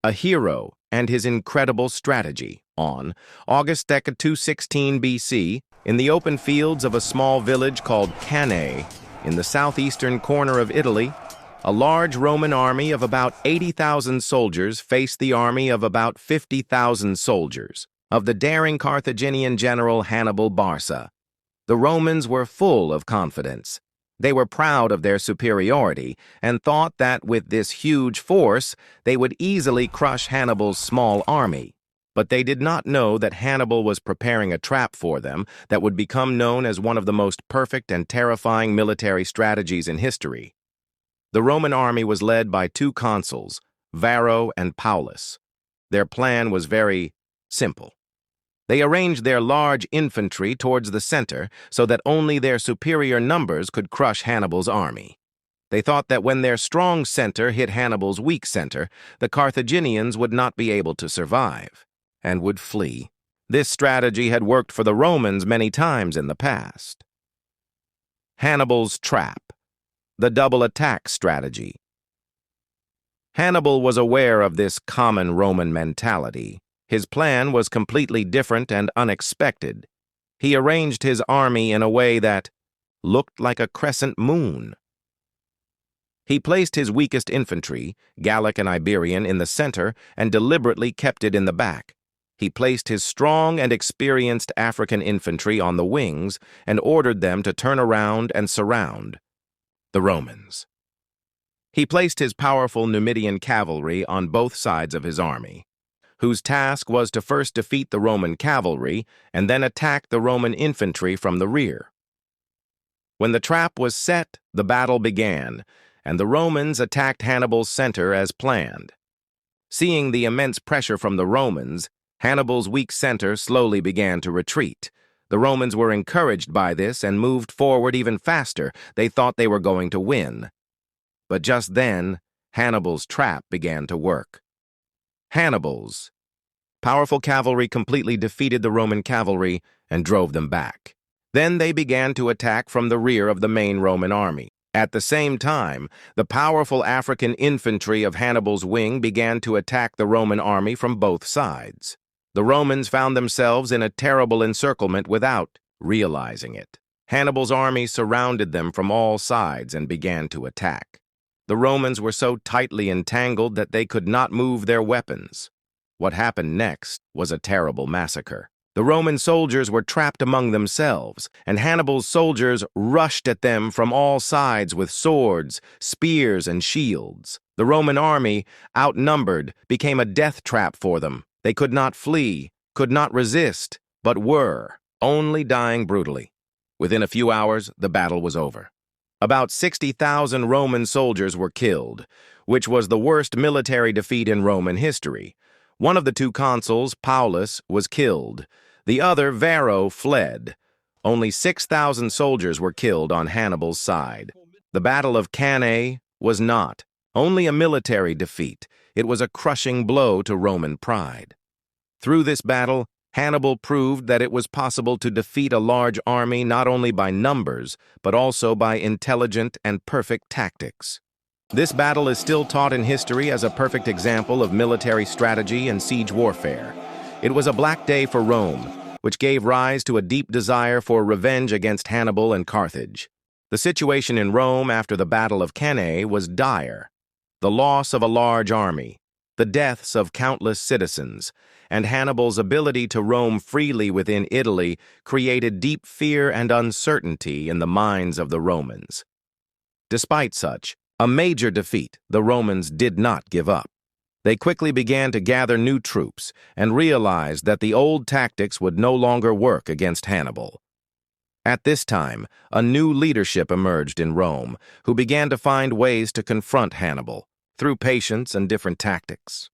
a hero and his incredible strategy. On August 216 BC, in the open fields of a small village called Cannae, in the southeastern corner of Italy, a large Roman army of about 80,000 soldiers faced the army of about 50,000 soldiers of the daring Carthaginian general Hannibal Barca. The Romans were full of confidence. They were proud of their superiority and thought that with this huge force, they would easily crush Hannibal's small army. But they did not know that Hannibal was preparing a trap for them that would become known as one of the most perfect and terrifying military strategies in history. The Roman army was led by two consuls, Varro and Paulus. Their plan was very simple. They arranged their large infantry towards the center so that only their superior numbers could crush Hannibal's army. They thought that when their strong center hit Hannibal's weak center, the Carthaginians would not be able to survive and would flee. This strategy had worked for the Romans many times in the past. Hannibal's trap, the double attack strategy. Hannibal was aware of this common Roman mentality. His plan was completely different and unexpected. He arranged his army in a way that looked like a crescent moon. He placed his weakest infantry, Gallic and Iberian, in the center and deliberately kept it in the back. He placed his strong and experienced African infantry on the wings and ordered them to turn around and surround the Romans. He placed his powerful Numidian cavalry on both sides of his army, whose task was to first defeat the Roman cavalry and then attack the Roman infantry from the rear. When the trap was set, the battle began, and the Romans attacked Hannibal's center as planned. Seeing the immense pressure from the Romans, Hannibal's weak center slowly began to retreat. The Romans were encouraged by this and moved forward even faster. They thought they were going to win. But just then, Hannibal's trap began to work. Hannibal's powerful cavalry completely defeated the Roman cavalry and drove them back. Then they began to attack from the rear of the main Roman army. At the same time, the powerful African infantry of Hannibal's wing began to attack the Roman army from both sides. The Romans found themselves in a terrible encirclement without realizing it. Hannibal's army surrounded them from all sides and began to attack. The Romans were so tightly entangled that they could not move their weapons. What happened next was a terrible massacre. The Roman soldiers were trapped among themselves, and Hannibal's soldiers rushed at them from all sides with swords, spears, and shields. The Roman army, outnumbered, became a death trap for them. They could not flee, could not resist, but were only dying brutally. Within a few hours, the battle was over. About 60,000 Roman soldiers were killed, which was the worst military defeat in Roman history. One of the two consuls, Paulus, was killed. The other, Varro, fled. Only 6,000 soldiers were killed on Hannibal's side. The Battle of Cannae was not only a military defeat, it was a crushing blow to Roman pride. Through this battle, Hannibal proved that it was possible to defeat a large army not only by numbers, but also by intelligent and perfect tactics. This battle is still taught in history as a perfect example of military strategy and siege warfare. It was a black day for Rome, which gave rise to a deep desire for revenge against Hannibal and Carthage. The situation in Rome after the Battle of Cannae was dire. The loss of a large army, the deaths of countless citizens, and Hannibal's ability to roam freely within Italy created deep fear and uncertainty in the minds of the Romans. Despite such a major defeat, the Romans did not give up. They quickly began to gather new troops and realized that the old tactics would no longer work against Hannibal. At this time, a new leadership emerged in Rome, who began to find ways to confront Hannibal through patience and different tactics.